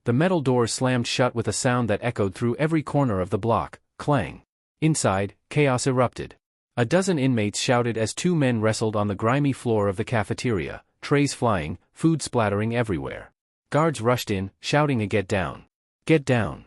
The metal door slammed shut with a sound that echoed through every corner of the block. Clang. Inside, chaos erupted. A dozen inmates shouted as two men wrestled on the grimy floor of the cafeteria, trays flying, food splattering everywhere. Guards rushed in, shouting a "Get down! Get down!"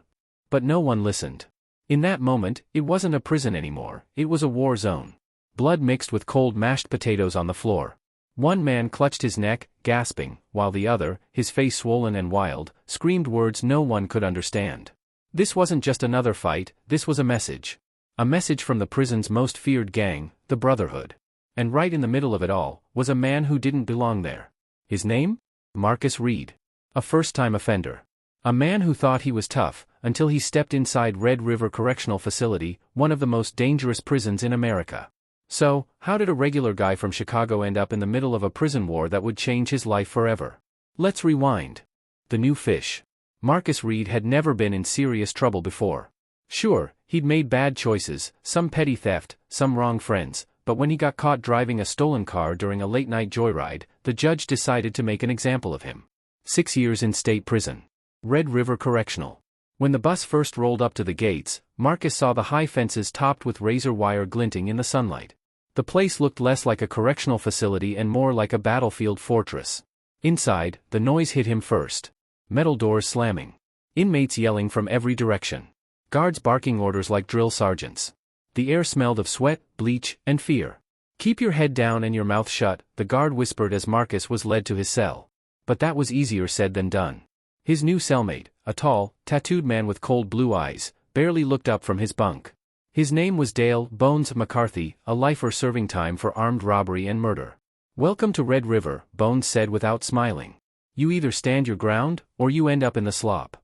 But no one listened. In that moment, it wasn't a prison anymore, it was a war zone. Blood mixed with cold mashed potatoes on the floor. One man clutched his neck, gasping, while the other, his face swollen and wild, screamed words no one could understand. This wasn't just another fight, this was a message. A message from the prison's most feared gang, the Brotherhood. And right in the middle of it all, was a man who didn't belong there. His name? Marcus Reed. A first-time offender. A man who thought he was tough, until he stepped inside Red River Correctional Facility, one of the most dangerous prisons in America. So, how did a regular guy from Chicago end up in the middle of a prison war that would change his life forever? Let's rewind. The new fish. Marcus Reed had never been in serious trouble before. Sure, he'd made bad choices, some petty theft, some wrong friends, but when he got caught driving a stolen car during a late-night joyride, the judge decided to make an example of him. 6 years in state prison. Red River Correctional. When the bus first rolled up to the gates, Marcus saw the high fences topped with razor wire glinting in the sunlight. The place looked less like a correctional facility and more like a battlefield fortress. Inside, the noise hit him first. Metal doors slamming. Inmates yelling from every direction. Guards barking orders like drill sergeants. The air smelled of sweat, bleach, and fear. "Keep your head down and your mouth shut," the guard whispered as Marcus was led to his cell. But that was easier said than done. His new cellmate, a tall, tattooed man with cold blue eyes, barely looked up from his bunk. His name was Dale "Bones" McCarthy, a lifer serving time for armed robbery and murder. "Welcome to Red River," Bones said without smiling. "You either stand your ground, or you end up in the slop."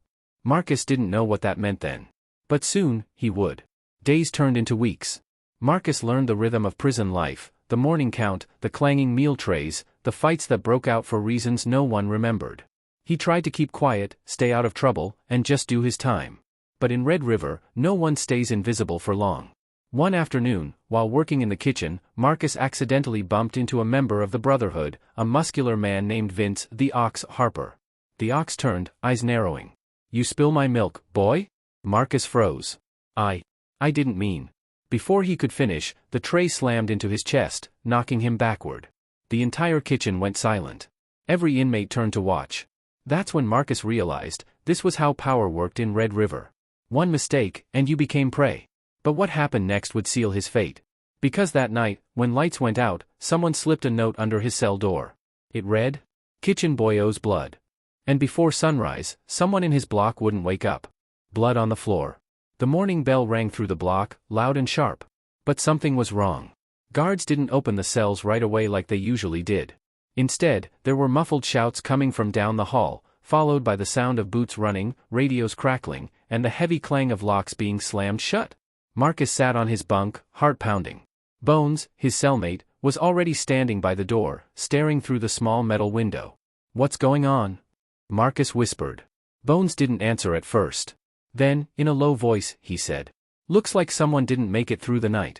Marcus didn't know what that meant then. But soon, he would. Days turned into weeks. Marcus learned the rhythm of prison life, the morning count, the clanging meal trays, the fights that broke out for reasons no one remembered. He tried to keep quiet, stay out of trouble, and just do his time. But in Red River, no one stays invisible for long. One afternoon, while working in the kitchen, Marcus accidentally bumped into a member of the Brotherhood, a muscular man named Vince "the Ox" Harper. The Ox turned, eyes narrowing. "You spill my milk, boy?" Marcus froze. I didn't mean." Before he could finish, the tray slammed into his chest, knocking him backward. The entire kitchen went silent. Every inmate turned to watch. That's when Marcus realized, this was how power worked in Red River. One mistake, and you became prey. But what happened next would seal his fate. Because that night, when lights went out, someone slipped a note under his cell door. It read, "Kitchen boy owes blood." And before sunrise, someone in his block wouldn't wake up. Blood on the floor. The morning bell rang through the block, loud and sharp. But something was wrong. Guards didn't open the cells right away like they usually did. Instead, there were muffled shouts coming from down the hall, followed by the sound of boots running, radios crackling, and the heavy clang of locks being slammed shut. Marcus sat on his bunk, heart pounding. Bones, his cellmate, was already standing by the door, staring through the small metal window. "What's going on?" Marcus whispered. Bones didn't answer at first. Then, in a low voice, he said, "Looks like someone didn't make it through the night."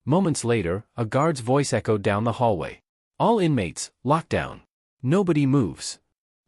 Moments later, a guard's voice echoed down the hallway. "All inmates, lock down. Nobody moves."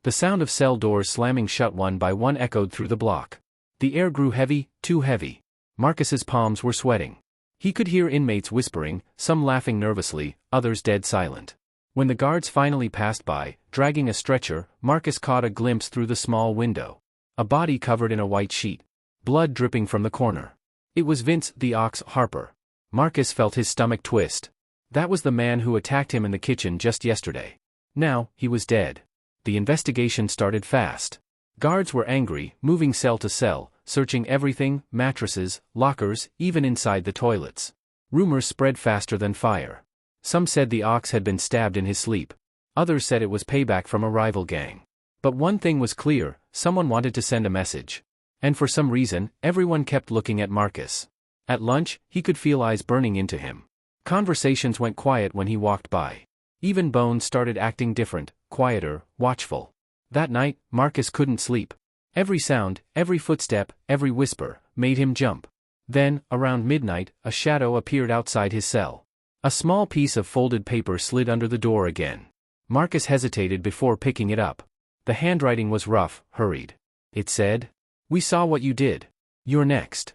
The sound of cell doors slamming shut one by one echoed through the block. The air grew heavy, too heavy. Marcus's palms were sweating. He could hear inmates whispering, some laughing nervously, others dead silent. When the guards finally passed by, dragging a stretcher, Marcus caught a glimpse through the small window. A body covered in a white sheet. Blood dripping from the corner. It was Vince "the Ox" Harper. Marcus felt his stomach twist. That was the man who attacked him in the kitchen just yesterday. Now, he was dead. The investigation started fast. Guards were angry, moving cell to cell, searching everything, mattresses, lockers, even inside the toilets. Rumors spread faster than fire. Some said the Ox had been stabbed in his sleep. Others said it was payback from a rival gang. But one thing was clear, someone wanted to send a message. And for some reason, everyone kept looking at Marcus. At lunch, he could feel eyes burning into him. Conversations went quiet when he walked by. Even Bones started acting different, quieter, watchful. That night, Marcus couldn't sleep. Every sound, every footstep, every whisper, made him jump. Then, around midnight, a shadow appeared outside his cell. A small piece of folded paper slid under the door again. Marcus hesitated before picking it up. The handwriting was rough, hurried. It said. We saw what you did. You're next.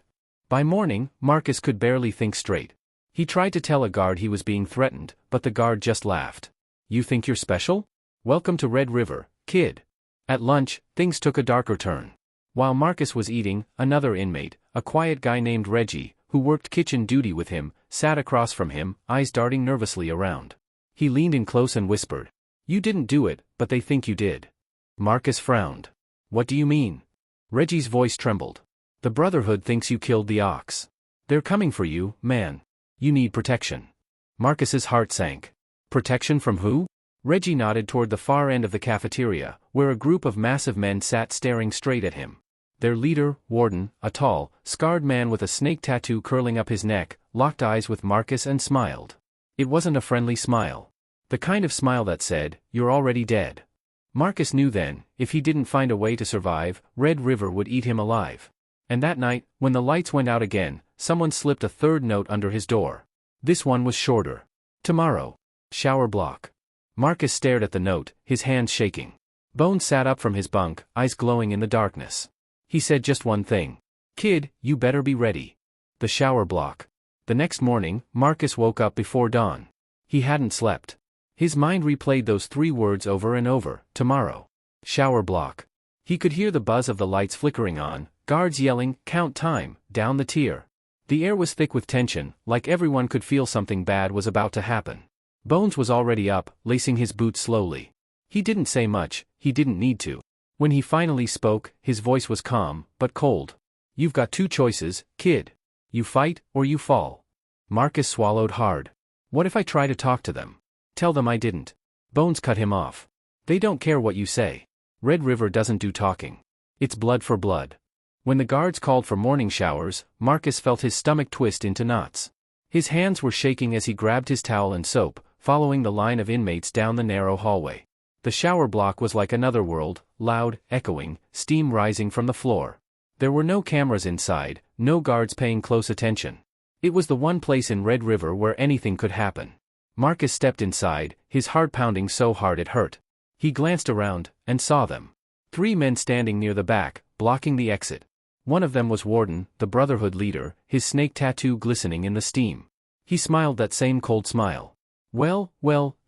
By morning, Marcus could barely think straight. He tried to tell a guard he was being threatened, but the guard just laughed. You think you're special? Welcome to Red River, kid. At lunch, things took a darker turn. While Marcus was eating, another inmate, a quiet guy named Reggie, who worked kitchen duty with him, sat across from him, eyes darting nervously around. He leaned in close and whispered. You didn't do it, but they think you did. Marcus frowned. What do you mean? Reggie's voice trembled. The Brotherhood thinks you killed the ox. They're coming for you, man. You need protection. Marcus's heart sank. Protection from who? Reggie nodded toward the far end of the cafeteria, where a group of massive men sat staring straight at him. Their leader, Warden, a tall, scarred man with a snake tattoo curling up his neck, locked eyes with Marcus and smiled. It wasn't a friendly smile. The kind of smile that said, you're already dead. Marcus knew then, if he didn't find a way to survive, Red River would eat him alive. And that night, when the lights went out again, someone slipped a third note under his door. This one was shorter. Tomorrow. Shower block. Marcus stared at the note, his hands shaking. Bones sat up from his bunk, eyes glowing in the darkness. He said just one thing. Kid, you better be ready. The shower block. The next morning, Marcus woke up before dawn. He hadn't slept. His mind replayed those 3 words over and over, tomorrow. Shower block. He could hear the buzz of the lights flickering on, guards yelling, count time, down the tier. The air was thick with tension, like everyone could feel something bad was about to happen. Bones was already up, lacing his boots slowly. He didn't say much, he didn't need to. When he finally spoke, his voice was calm, but cold. You've got 2 choices, kid. You fight, or you fall. Marcus swallowed hard. What if I try to talk to them? Tell them I didn't. Bones cut him off. They don't care what you say. Red River doesn't do talking. It's blood for blood. When the guards called for morning showers, Marcus felt his stomach twist into knots. His hands were shaking as he grabbed his towel and soap, following the line of inmates down the narrow hallway. The shower block was like another world, loud, echoing, steam rising from the floor. There were no cameras inside, no guards paying close attention. It was the one place in Red River where anything could happen. Marcus stepped inside, his heart pounding so hard it hurt. He glanced around, and saw them. 3 men standing near the back, blocking the exit. One of them was Warden, the Brotherhood leader, his snake tattoo glistening in the steam. He smiled that same cold smile. Well,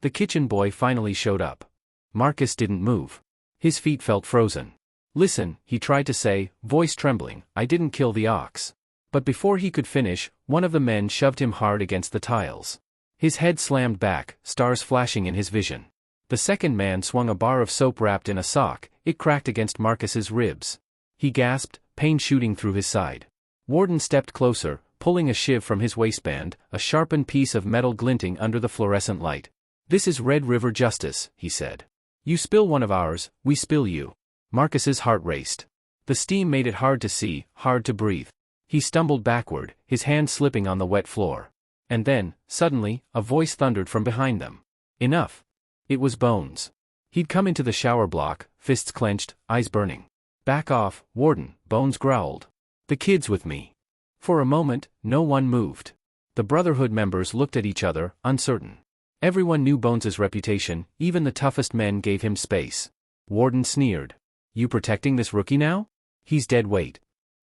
the kitchen boy finally showed up. Marcus didn't move. His feet felt frozen. Listen, he tried to say, voice trembling, I didn't kill the ox. But before he could finish, one of the men shoved him hard against the tiles. His head slammed back, stars flashing in his vision. The second man swung a bar of soap wrapped in a sock, it cracked against Marcus's ribs. He gasped, pain shooting through his side. Warden stepped closer, pulling a shiv from his waistband, a sharpened piece of metal glinting under the fluorescent light. This is Red River justice, he said. You spill one of ours, we spill you. Marcus's heart raced. The steam made it hard to see, hard to breathe. He stumbled backward, his hand slipping on the wet floor. And then, suddenly, a voice thundered from behind them. Enough. It was Bones. He'd come into the shower block, fists clenched, eyes burning. Back off, Warden, Bones growled. The kid's with me. For a moment, no one moved. The Brotherhood members looked at each other, uncertain. Everyone knew Bones's reputation, even the toughest men gave him space. Warden sneered. You protecting this rookie now? He's dead weight.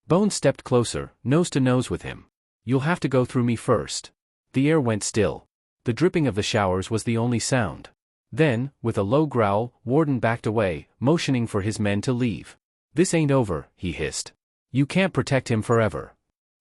Bones stepped closer, nose to nose with him. You'll have to go through me first. The air went still. The dripping of the showers was the only sound. Then, with a low growl, Warden backed away, motioning for his men to leave. This ain't over, he hissed. You can't protect him forever.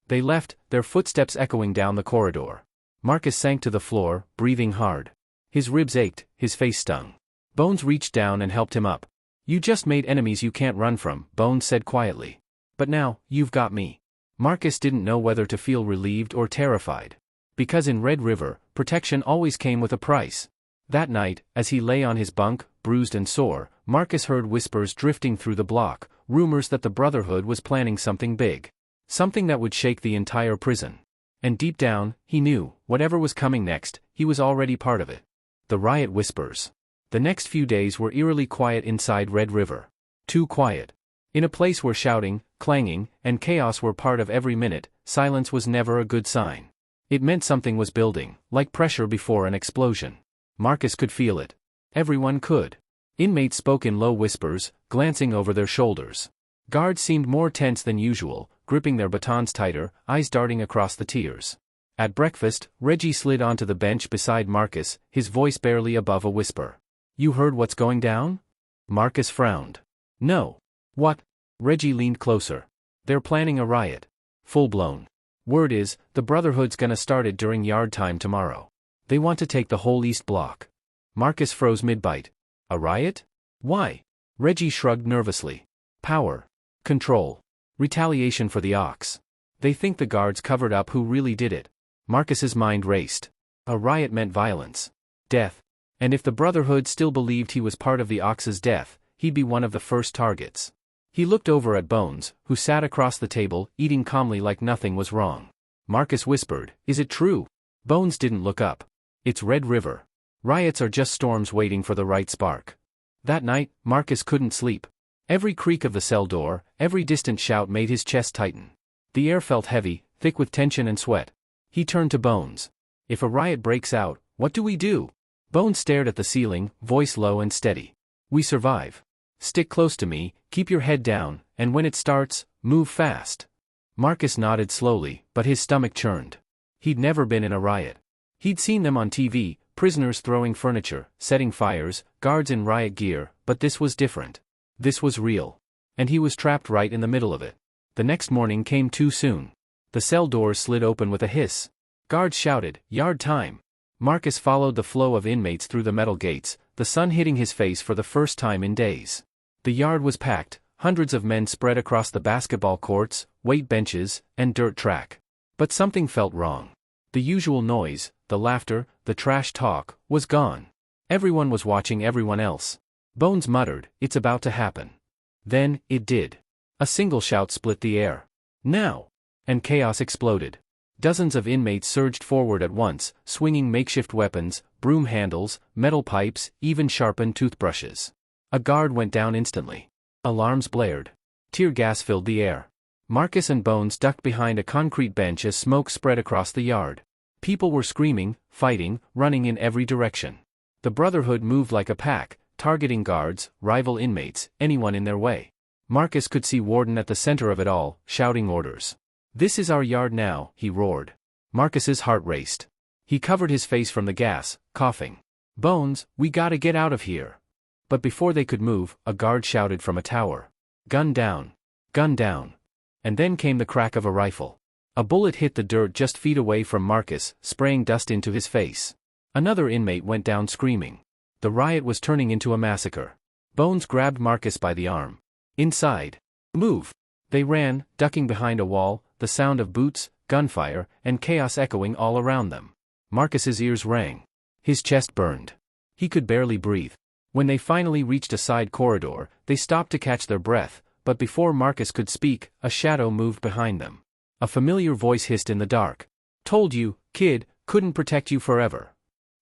They left, their footsteps echoing down the corridor. Marcus sank to the floor, breathing hard. His ribs ached, his face stung. Bones reached down and helped him up. You just made enemies you can't run from, Bones said quietly. But now, you've got me. Marcus didn't know whether to feel relieved or terrified. Because in Red River, protection always came with a price. That night, as he lay on his bunk, bruised and sore, Marcus heard whispers drifting through the block, rumors that the Brotherhood was planning something big. Something that would shake the entire prison. And deep down, he knew, whatever was coming next, he was already part of it. The Riot whispers. The next few days were eerily quiet inside Red River. Too quiet. In a place where shouting, clanging, and chaos were part of every minute, silence was never a good sign. It meant something was building, like pressure before an explosion. Marcus could feel it. Everyone could. Inmates spoke in low whispers, glancing over their shoulders. Guards seemed more tense than usual, gripping their batons tighter, eyes darting across the tiers. At breakfast, Reggie slid onto the bench beside Marcus, his voice barely above a whisper. "You heard what's going down?" Marcus frowned. "No." "What?" Reggie leaned closer. "They're planning a riot. Full-blown. Word is, the Brotherhood's gonna start it during yard time tomorrow. They want to take the whole East Block." Marcus froze mid-bite. "A riot? Why?" Reggie shrugged nervously. "Power. Control. Retaliation for the Ox. They think the guards covered up who really did it." Marcus's mind raced. A riot meant violence. Death. And if the Brotherhood still believed he was part of the Ox's death, he'd be one of the first targets. He looked over at Bones, who sat across the table, eating calmly like nothing was wrong. Marcus whispered, "Is it true?" Bones didn't look up. "It's Red River. Riots are just storms waiting for the right spark." That night, Marcus couldn't sleep. Every creak of the cell door, every distant shout made his chest tighten. The air felt heavy, thick with tension and sweat. He turned to Bones. "If a riot breaks out, what do we do?" Bones stared at the ceiling, voice low and steady. "We survive. Stick close to me, keep your head down, and when it starts, move fast." Marcus nodded slowly, but his stomach churned. He'd never been in a riot. He'd seen them on TV, prisoners throwing furniture, setting fires, guards in riot gear, but this was different. This was real. And he was trapped right in the middle of it. The next morning came too soon. The cell doors slid open with a hiss. Guards shouted, "Yard time!" Marcus followed the flow of inmates through the metal gates, the sun hitting his face for the first time in days. The yard was packed, hundreds of men spread across the basketball courts, weight benches, and dirt track. But something felt wrong. The usual noise, the laughter, the trash talk, was gone. Everyone was watching everyone else. Bones muttered, "It's about to happen." Then, it did. A single shout split the air. "Now!" And chaos exploded. Dozens of inmates surged forward at once, swinging makeshift weapons, broom handles, metal pipes, even sharpened toothbrushes. A guard went down instantly. Alarms blared. Tear gas filled the air. Marcus and Bones ducked behind a concrete bench as smoke spread across the yard. People were screaming, fighting, running in every direction. The Brotherhood moved like a pack, targeting guards, rival inmates, anyone in their way. Marcus could see Warden at the center of it all, shouting orders. "This is our yard now," he roared. Marcus's heart raced. He covered his face from the gas, coughing. "Bones, we gotta get out of here." But before they could move, a guard shouted from a tower. "Gun down! Gun down!" And then came the crack of a rifle. A bullet hit the dirt just feet away from Marcus, spraying dust into his face. Another inmate went down screaming. The riot was turning into a massacre. Bones grabbed Marcus by the arm. "Inside! Move!" They ran, ducking behind a wall, the sound of boots, gunfire, and chaos echoing all around them. Marcus's ears rang. His chest burned. He could barely breathe. When they finally reached a side corridor, they stopped to catch their breath, but before Marcus could speak, a shadow moved behind them. A familiar voice hissed in the dark. "Told you, kid, couldn't protect you forever."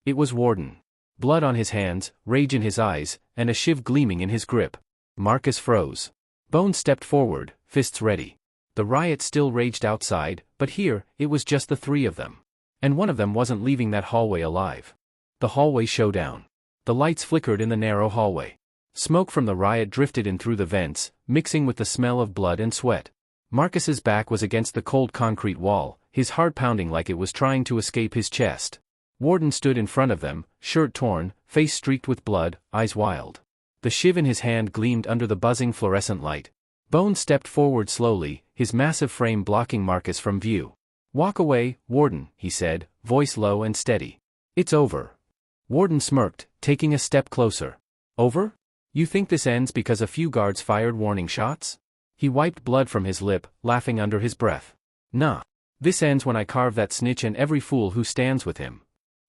It was Warden. Blood on his hands, rage in his eyes, and a shiv gleaming in his grip. Marcus froze. Bones stepped forward, fists ready. The riot still raged outside, but here, it was just the three of them. And one of them wasn't leaving that hallway alive. The hallway showdown. The lights flickered in the narrow hallway. Smoke from the riot drifted in through the vents, mixing with the smell of blood and sweat. Marcus's back was against the cold concrete wall, his heart pounding like it was trying to escape his chest. Warden stood in front of them, shirt torn, face streaked with blood, eyes wild. The shiv in his hand gleamed under the buzzing fluorescent light. Bones stepped forward slowly, his massive frame blocking Marcus from view. "Walk away, Warden," he said, voice low and steady. "It's over." Warden smirked, taking a step closer. "Over? You think this ends because a few guards fired warning shots?" He wiped blood from his lip, laughing under his breath. "Nah. This ends when I carve that snitch and every fool who stands with him."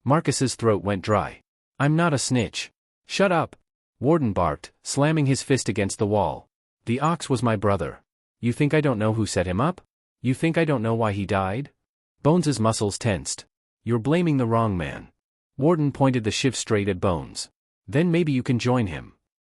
Marcus's throat went dry. "I'm not a snitch." "Shut up!" Warden barked, slamming his fist against the wall. "The Ox was my brother. You think I don't know who set him up? You think I don't know why he died?" Bones's muscles tensed. "You're blaming the wrong man." Warden pointed the shiv straight at Bones. "Then maybe you can join him."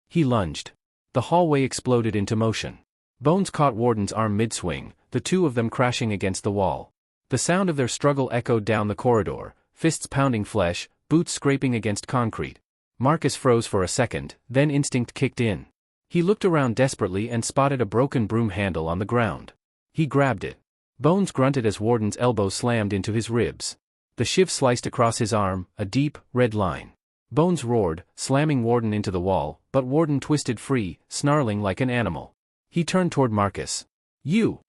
He lunged. The hallway exploded into motion. Bones caught Warden's arm mid-swing, the two of them crashing against the wall. The sound of their struggle echoed down the corridor, fists pounding flesh, boots scraping against concrete. Marcus froze for a second, then instinct kicked in. He looked around desperately and spotted a broken broom handle on the ground. He grabbed it. Bones grunted as Warden's elbow slammed into his ribs. The shiv sliced across his arm, a deep, red line. Bones roared, slamming Warden into the wall, but Warden twisted free, snarling like an animal. He turned toward Marcus. You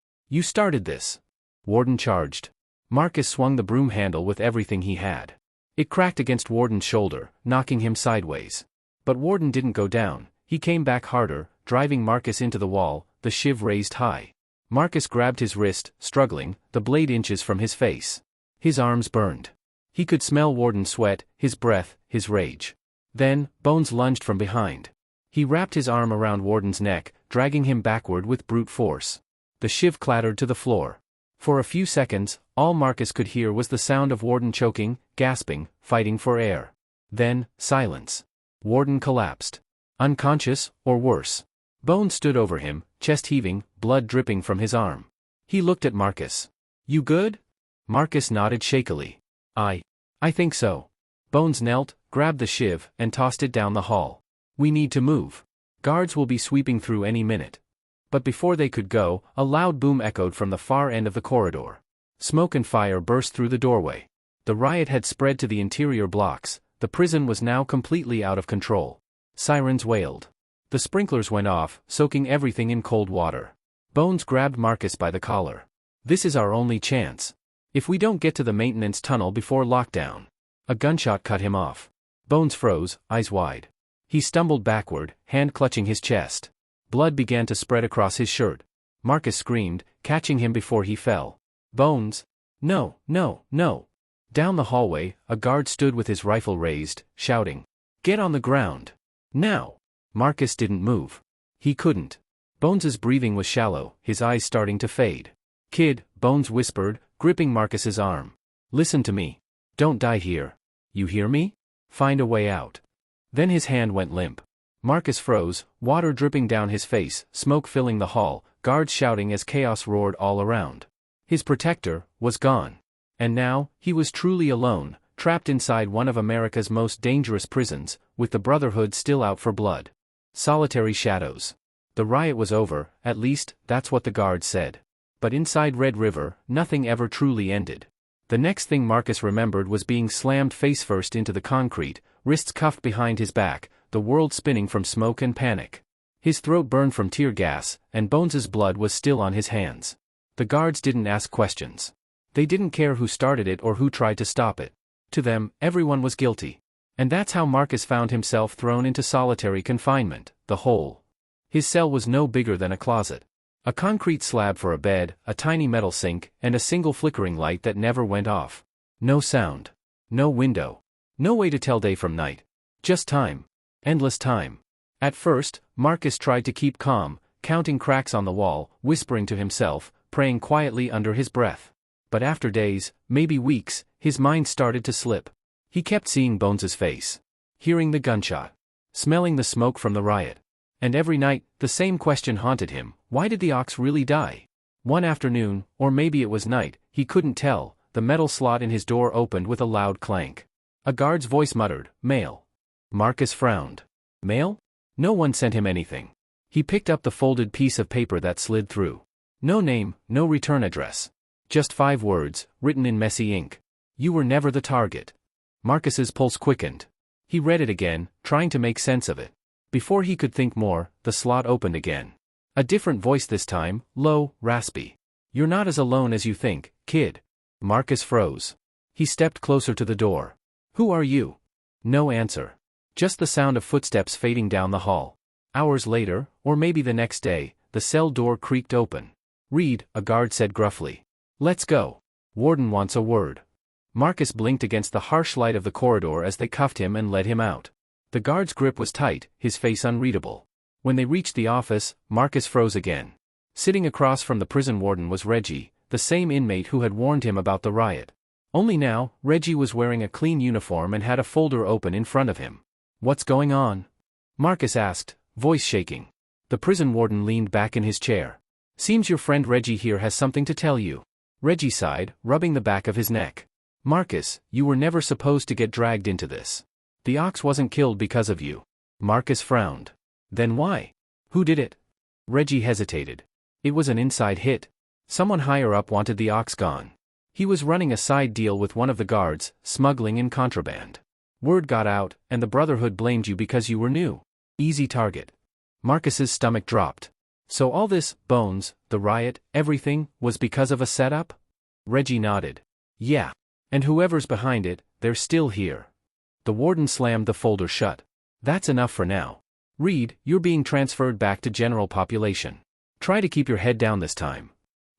started this. Warden charged. Marcus swung the broom handle with everything he had. It cracked against Warden's shoulder, knocking him sideways. But Warden didn't go down. He came back harder, driving Marcus into the wall, the shiv raised high. Marcus grabbed his wrist, struggling, the blade inches from his face. His arms burned. He could smell Warden's sweat, his breath, his rage. Then, Bones lunged from behind. He wrapped his arm around Warden's neck, dragging him backward with brute force. The shiv clattered to the floor. For a few seconds, all Marcus could hear was the sound of Warden choking, gasping, fighting for air. Then, silence. Warden collapsed. Unconscious, or worse. Bones stood over him, chest heaving, blood dripping from his arm. He looked at Marcus. You good? Marcus nodded shakily. I think so. Bones knelt, grabbed the shiv, and tossed it down the hall. We need to move. Guards will be sweeping through any minute. But before they could go, a loud boom echoed from the far end of the corridor. Smoke and fire burst through the doorway. The riot had spread to the interior blocks. The prison was now completely out of control. Sirens wailed. The sprinklers went off, soaking everything in cold water. Bones grabbed Marcus by the collar. This is our only chance. If we don't get to the maintenance tunnel before lockdown. A gunshot cut him off. Bones froze, eyes wide. He stumbled backward, hand clutching his chest. Blood began to spread across his shirt. Marcus screamed, catching him before he fell. Bones! No, no, no! Down the hallway, a guard stood with his rifle raised, shouting. Get on the ground! Now! Marcus didn't move. He couldn't. Bones's breathing was shallow, his eyes starting to fade. Kid, Bones whispered, gripping Marcus's arm. Listen to me. Don't die here. You hear me? Find a way out. Then his hand went limp. Marcus froze, water dripping down his face, smoke filling the hall, guards shouting as chaos roared all around. His protector was gone. And now, he was truly alone, trapped inside one of America's most dangerous prisons, with the Brotherhood still out for blood. Solitary shadows. The riot was over, at least, that's what the guards said. But inside Red River, nothing ever truly ended. The next thing Marcus remembered was being slammed face-first into the concrete, wrists cuffed behind his back, the world spinning from smoke and panic. His throat burned from tear gas, and Bones's blood was still on his hands. The guards didn't ask questions. They didn't care who started it or who tried to stop it. To them, everyone was guilty. And that's how Marcus found himself thrown into solitary confinement, the hole. His cell was no bigger than a closet. A concrete slab for a bed, a tiny metal sink, and a single flickering light that never went off. No sound. No window. No way to tell day from night. Just time. Endless time. At first, Marcus tried to keep calm, counting cracks on the wall, whispering to himself, praying quietly under his breath. But after days, maybe weeks, his mind started to slip. He kept seeing Bones's face. Hearing the gunshot. Smelling the smoke from the riot. And every night, the same question haunted him, why did the ox really die? One afternoon, or maybe it was night, he couldn't tell, the metal slot in his door opened with a loud clank. A guard's voice muttered, "Mail." Marcus frowned. Mail? No one sent him anything. He picked up the folded piece of paper that slid through. No name, no return address. Just 5 words, written in messy ink. You were never the target. Marcus's pulse quickened. He read it again, trying to make sense of it. Before he could think more, the slot opened again. A different voice this time, low, raspy. You're not as alone as you think, kid. Marcus froze. He stepped closer to the door. Who are you? No answer. Just the sound of footsteps fading down the hall. Hours later, or maybe the next day, the cell door creaked open. Read, a guard said gruffly. Let's go. Warden wants a word. Marcus blinked against the harsh light of the corridor as they cuffed him and led him out. The guard's grip was tight, his face unreadable. When they reached the office, Marcus froze again. Sitting across from the prison warden was Reggie, the same inmate who had warned him about the riot. Only now, Reggie was wearing a clean uniform and had a folder open in front of him. What's going on? Marcus asked, voice shaking. The prison warden leaned back in his chair. Seems your friend Reggie here has something to tell you. Reggie sighed, rubbing the back of his neck. Marcus, you were never supposed to get dragged into this. The ox wasn't killed because of you. Marcus frowned. Then why? Who did it? Reggie hesitated. It was an inside hit. Someone higher up wanted the ox gone. He was running a side deal with one of the guards, smuggling in contraband. Word got out, and the Brotherhood blamed you because you were new. Easy target. Marcus's stomach dropped. So all this, Bones, the riot, everything, was because of a setup? Reggie nodded. Yeah. And whoever's behind it, they're still here. The warden slammed the folder shut. That's enough for now. Reed, you're being transferred back to general population. Try to keep your head down this time.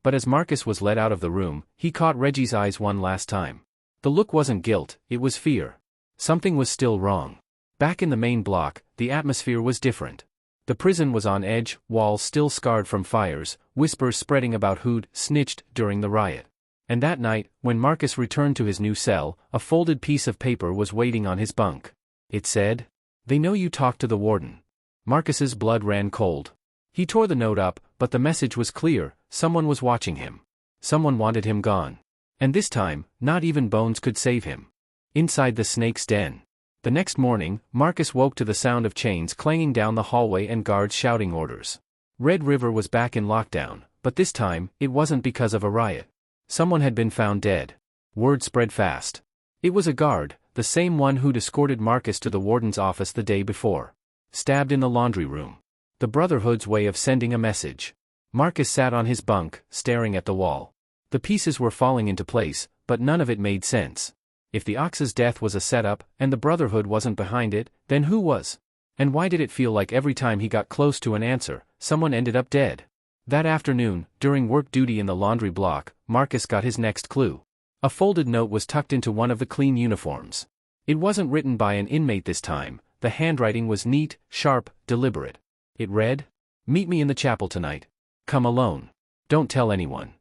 But as Marcus was led out of the room, he caught Reggie's eyes one last time. The look wasn't guilt, it was fear. Something was still wrong. Back in the main block, the atmosphere was different. The prison was on edge, walls still scarred from fires, whispers spreading about who'd snitched during the riot. And that night, when Marcus returned to his new cell, a folded piece of paper was waiting on his bunk. It said, "They know you talked to the warden." Marcus's blood ran cold. He tore the note up, but the message was clear: someone was watching him. Someone wanted him gone. And this time, not even Bones could save him. Inside the snake's den. The next morning, Marcus woke to the sound of chains clanging down the hallway and guards shouting orders. Red River was back in lockdown, but this time, it wasn't because of a riot. Someone had been found dead. Word spread fast. It was a guard, the same one who'd escorted Marcus to the warden's office the day before. Stabbed in the laundry room. The Brotherhood's way of sending a message. Marcus sat on his bunk, staring at the wall. The pieces were falling into place, but none of it made sense. If the Ox's death was a setup, and the Brotherhood wasn't behind it, then who was? And why did it feel like every time he got close to an answer, someone ended up dead? That afternoon, during work duty in the laundry block, Marcus got his next clue. A folded note was tucked into one of the clean uniforms. It wasn't written by an inmate this time, the handwriting was neat, sharp, deliberate. It read, "Meet me in the chapel tonight. Come alone. Don't tell anyone."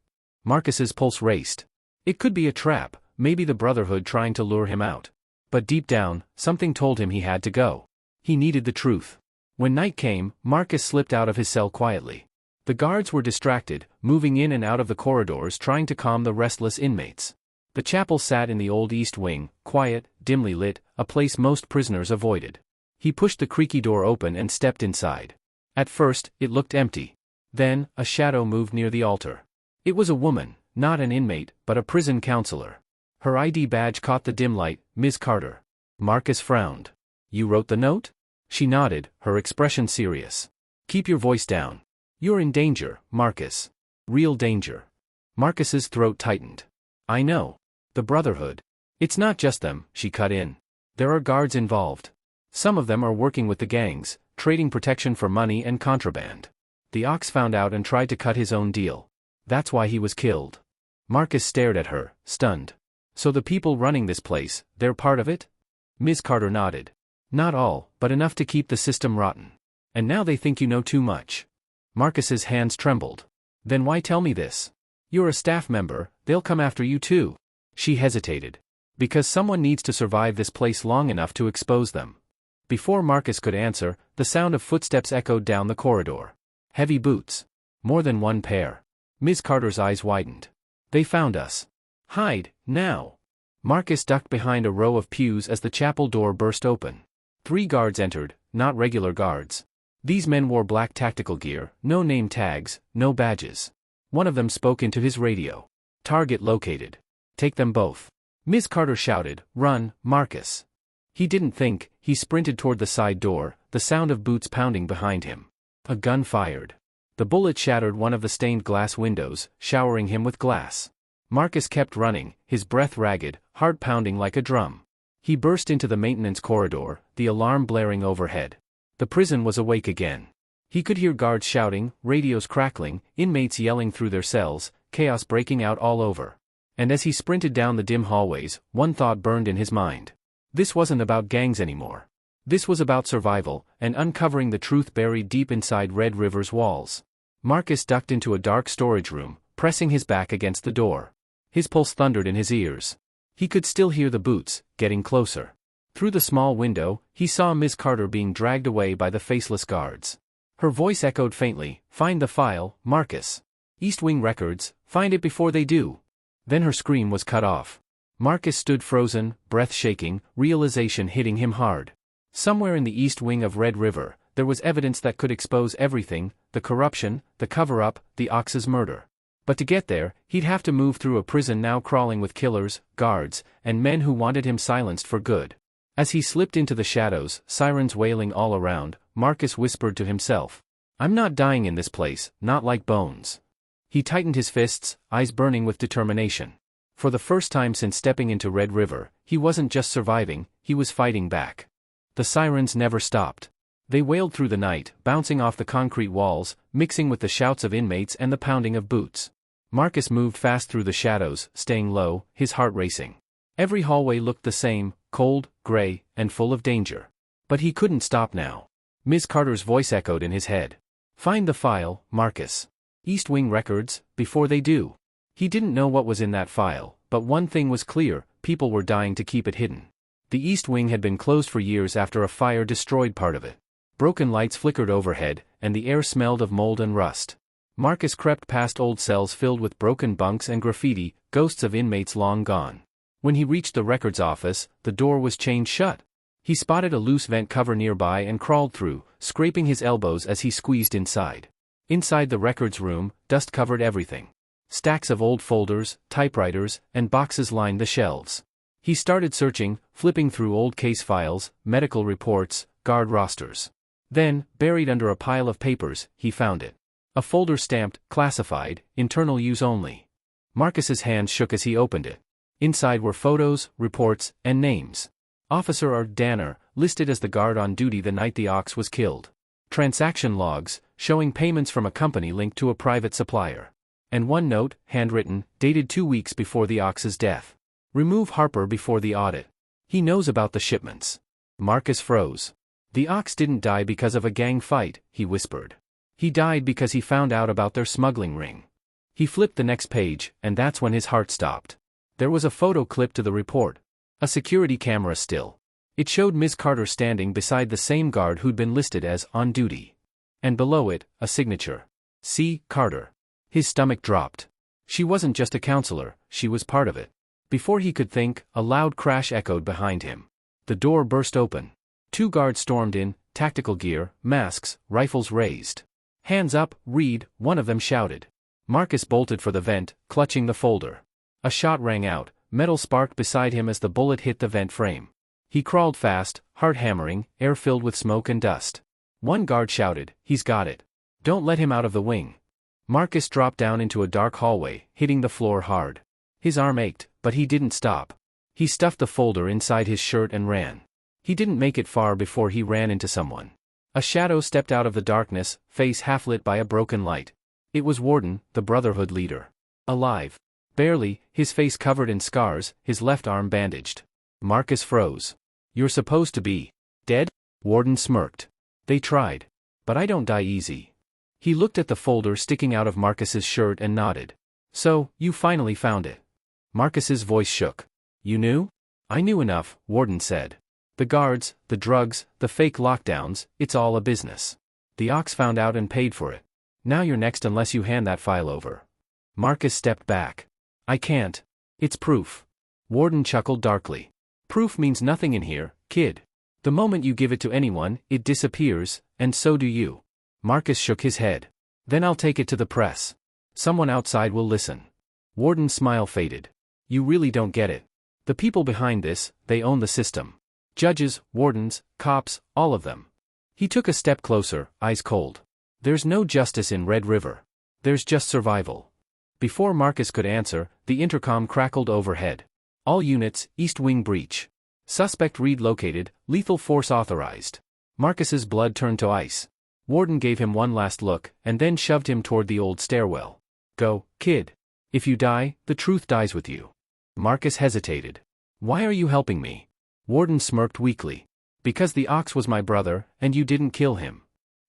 Marcus's pulse raced. It could be a trap, maybe the Brotherhood trying to lure him out. But deep down, something told him he had to go. He needed the truth. When night came, Marcus slipped out of his cell quietly. The guards were distracted, moving in and out of the corridors trying to calm the restless inmates. The chapel sat in the old East Wing, quiet, dimly lit, a place most prisoners avoided. He pushed the creaky door open and stepped inside. At first, it looked empty. Then, a shadow moved near the altar. It was a woman, not an inmate, but a prison counselor. Her ID badge caught the dim light, Ms. Carter. Marcus frowned. "You wrote the note?" She nodded, her expression serious. "Keep your voice down. You're in danger, Marcus. Real danger." Marcus's throat tightened. "I know. The Brotherhood. It's not just them," she cut in. "There are guards involved. Some of them are working with the gangs, trading protection for money and contraband. The Ox found out and tried to cut his own deal. That's why he was killed." Marcus stared at her, stunned. "So the people running this place, they're part of it?" Ms. Carter nodded. "Not all, but enough to keep the system rotten. And now they think you know too much." Marcus's hands trembled. "Then why tell me this? You're a staff member, they'll come after you too." She hesitated. "Because someone needs to survive this place long enough to expose them." Before Marcus could answer, the sound of footsteps echoed down the corridor. Heavy boots. More than one pair. Ms. Carter's eyes widened. "They found us. Hide, now." Marcus ducked behind a row of pews as the chapel door burst open. 3 guards entered, not regular guards. These men wore black tactical gear, no name tags, no badges. One of them spoke into his radio. "Target located. Take them both." Ms. Carter shouted, "Run, Marcus." He didn't think, he sprinted toward the side door, the sound of boots pounding behind him. A gun fired. The bullet shattered one of the stained glass windows, showering him with glass. Marcus kept running, his breath ragged, heart pounding like a drum. He burst into the maintenance corridor, the alarm blaring overhead. The prison was awake again. He could hear guards shouting, radios crackling, inmates yelling through their cells, chaos breaking out all over. And as he sprinted down the dim hallways, one thought burned in his mind. This wasn't about gangs anymore. This was about survival, and uncovering the truth buried deep inside Red River's walls. Marcus ducked into a dark storage room, pressing his back against the door. His pulse thundered in his ears. He could still hear the boots, getting closer. Through the small window, he saw Ms. Carter being dragged away by the faceless guards. Her voice echoed faintly, "Find the file, Marcus. East Wing Records, find it before they do." Then her scream was cut off. Marcus stood frozen, breath shaking, realization hitting him hard. Somewhere in the East Wing of Red River, there was evidence that could expose everything: the corruption, the cover-up, the Ox's murder. But to get there, he'd have to move through a prison now crawling with killers, guards, and men who wanted him silenced for good. As he slipped into the shadows, sirens wailing all around, Marcus whispered to himself, "I'm not dying in this place, not like Bones." He tightened his fists, eyes burning with determination. For the first time since stepping into Red River, he wasn't just surviving, he was fighting back. The sirens never stopped. They wailed through the night, bouncing off the concrete walls, mixing with the shouts of inmates and the pounding of boots. Marcus moved fast through the shadows, staying low, his heart racing. Every hallway looked the same, cold, gray, and full of danger. But he couldn't stop now. Ms. Carter's voice echoed in his head. "Find the file, Marcus. East Wing records, before they do." He didn't know what was in that file, but one thing was clear: people were dying to keep it hidden. The East Wing had been closed for years after a fire destroyed part of it. Broken lights flickered overhead, and the air smelled of mold and rust. Marcus crept past old cells filled with broken bunks and graffiti, ghosts of inmates long gone. When he reached the records office, the door was chained shut. He spotted a loose vent cover nearby and crawled through, scraping his elbows as he squeezed inside. Inside the records room, dust covered everything. Stacks of old folders, typewriters, and boxes lined the shelves. He started searching, flipping through old case files, medical reports, guard rosters. Then, buried under a pile of papers, he found it. A folder stamped, classified, internal use only. Marcus's hands shook as he opened it. Inside were photos, reports, and names. Officer R. Danner, listed as the guard on duty the night the Ox was killed. Transaction logs, showing payments from a company linked to a private supplier. And one note, handwritten, dated 2 weeks before the Ox's death. "Remove Harper before the audit. He knows about the shipments." Marcus froze. "The Ox didn't die because of a gang fight," he whispered. "He died because he found out about their smuggling ring." He flipped the next page, and that's when his heart stopped. There was a photo clipped to the report. A security camera still. It showed Ms. Carter standing beside the same guard who'd been listed as on duty. And below it, a signature. C. Carter. His stomach dropped. She wasn't just a counselor, she was part of it. Before he could think, a loud crash echoed behind him. The door burst open. 2 guards stormed in, tactical gear, masks, rifles raised. "Hands up, Reed," one of them shouted. Marcus bolted for the vent, clutching the folder. A shot rang out, metal sparked beside him as the bullet hit the vent frame. He crawled fast, heart hammering, air filled with smoke and dust. One guard shouted, "He's got it. Don't let him out of the wing." Marcus dropped down into a dark hallway, hitting the floor hard. His arm ached, but he didn't stop. He stuffed the folder inside his shirt and ran. He didn't make it far before he ran into someone. A shadow stepped out of the darkness, face half lit by a broken light. It was Warden, the Brotherhood leader. Alive. Barely, his face covered in scars, his left arm bandaged. Marcus froze. "You're supposed to be dead?" Warden smirked. "They tried. But I don't die easy." He looked at the folder sticking out of Marcus's shirt and nodded. "So, you finally found it." Marcus's voice shook. "You knew?" "I knew enough," Warden said. "The guards, the drugs, the fake lockdowns, it's all a business. The Ox found out and paid for it. Now you're next unless you hand that file over." Marcus stepped back. "I can't. It's proof." Warden chuckled darkly. "Proof means nothing in here, kid. The moment you give it to anyone, it disappears, and so do you." Marcus shook his head. "Then I'll take it to the press. Someone outside will listen." Warden's smile faded. "You really don't get it. The people behind this, they own the system. Judges, wardens, cops, all of them." He took a step closer, eyes cold. "There's no justice in Red River. There's just survival." Before Marcus could answer, the intercom crackled overhead. "All units, East Wing breach. Suspect Reed located, lethal force authorized." Marcus's blood turned to ice. Warden gave him one last look, and then shoved him toward the old stairwell. "Go, kid. If you die, the truth dies with you." Marcus hesitated. "Why are you helping me?" Warden smirked weakly. "Because the Ox was my brother, and you didn't kill him."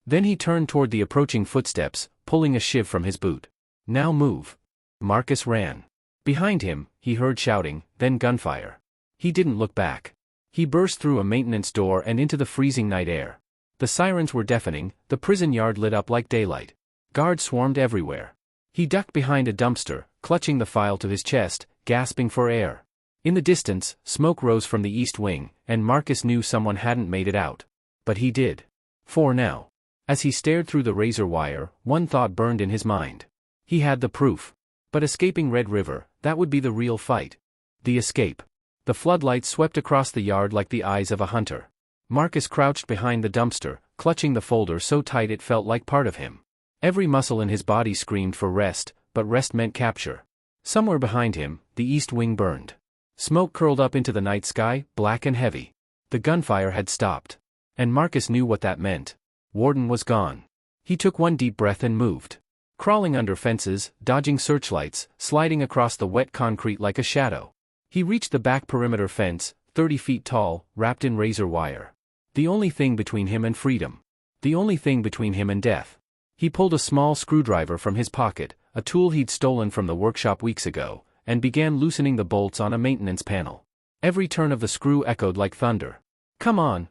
Then he turned toward the approaching footsteps, pulling a shiv from his boot. "Now move." Marcus ran. Behind him, he heard shouting, then gunfire. He didn't look back. He burst through a maintenance door and into the freezing night air. The sirens were deafening, the prison yard lit up like daylight. Guards swarmed everywhere. He ducked behind a dumpster, clutching the file to his chest, gasping for air. In the distance, smoke rose from the East Wing, and Marcus knew someone hadn't made it out. But he did. For now. As he stared through the razor wire, one thought burned in his mind. He had the proof. But escaping Red River, that would be the real fight. The escape. The floodlights swept across the yard like the eyes of a hunter. Marcus crouched behind the dumpster, clutching the folder so tight it felt like part of him. Every muscle in his body screamed for rest, but rest meant capture. Somewhere behind him, the east wing burned. Smoke curled up into the night sky, black and heavy. The gunfire had stopped. And Marcus knew what that meant. Warden was gone. He took one deep breath and moved. Crawling under fences, dodging searchlights, sliding across the wet concrete like a shadow. He reached the back perimeter fence, 30 feet tall, wrapped in razor wire. The only thing between him and freedom. The only thing between him and death. He pulled a small screwdriver from his pocket, a tool he'd stolen from the workshop weeks ago, and began loosening the bolts on a maintenance panel. Every turn of the screw echoed like thunder. Come on,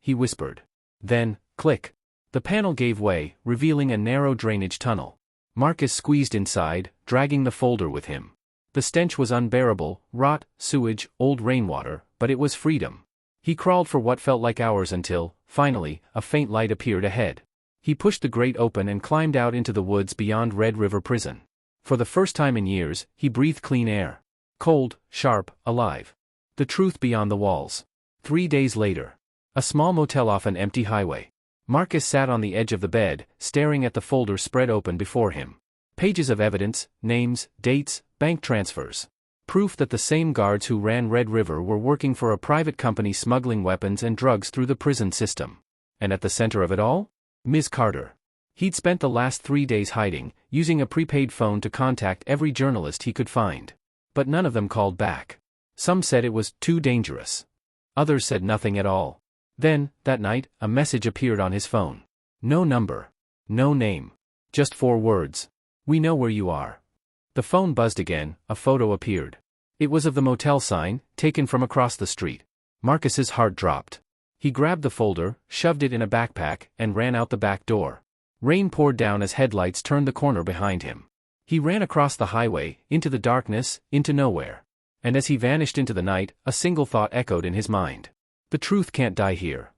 he whispered. Then, click. The panel gave way, revealing a narrow drainage tunnel. Marcus squeezed inside, dragging the folder with him. The stench was unbearable, rot, sewage, old rainwater, but it was freedom. He crawled for what felt like hours until, finally, a faint light appeared ahead. He pushed the grate open and climbed out into the woods beyond Red River Prison. For the first time in years, he breathed clean air. Cold, sharp, alive. The truth beyond the walls. 3 days later. A small motel off an empty highway. Marcus sat on the edge of the bed, staring at the folder spread open before him. Pages of evidence, names, dates, bank transfers. Proof that the same guards who ran Red River were working for a private company smuggling weapons and drugs through the prison system. And at the center of it all? Ms. Carter. He'd spent the last 3 days hiding, using a prepaid phone to contact every journalist he could find. But none of them called back. Some said it was too dangerous. Others said nothing at all. Then, that night, a message appeared on his phone. No number. No name. Just 4 words. We know where you are. The phone buzzed again, a photo appeared. It was of the motel sign, taken from across the street. Marcus's heart dropped. He grabbed the folder, shoved it in a backpack, and ran out the back door. Rain poured down as headlights turned the corner behind him. He ran across the highway, into the darkness, into nowhere. And as he vanished into the night, a single thought echoed in his mind. The truth can't die here.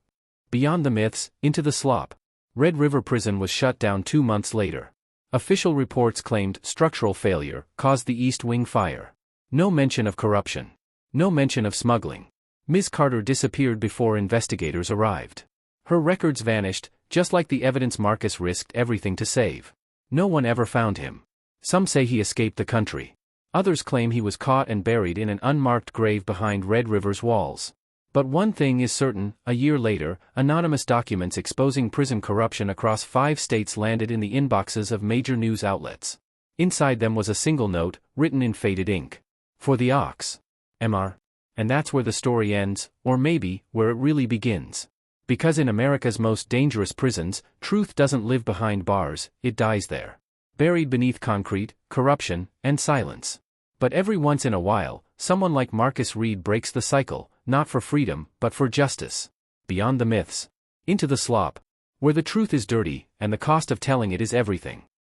Beyond the myths, into the slop. Red River Prison was shut down 2 months later. Official reports claimed structural failure caused the East Wing fire. No mention of corruption. No mention of smuggling. Ms. Carter disappeared before investigators arrived. Her records vanished, just like the evidence Marcus risked everything to save. No one ever found him. Some say he escaped the country. Others claim he was caught and buried in an unmarked grave behind Red River's walls. But one thing is certain, a year later, anonymous documents exposing prison corruption across 5 states landed in the inboxes of major news outlets. Inside them was a single note, written in faded ink. For the Ox. Mr. And that's where the story ends, or maybe, where it really begins. Because in America's most dangerous prisons, truth doesn't live behind bars, it dies there. Buried beneath concrete, corruption, and silence. But every once in a while, someone like Marcus Reed breaks the cycle, not for freedom, but for justice. Beyond the myths. Into the slop. Where the truth is dirty, and the cost of telling it is everything.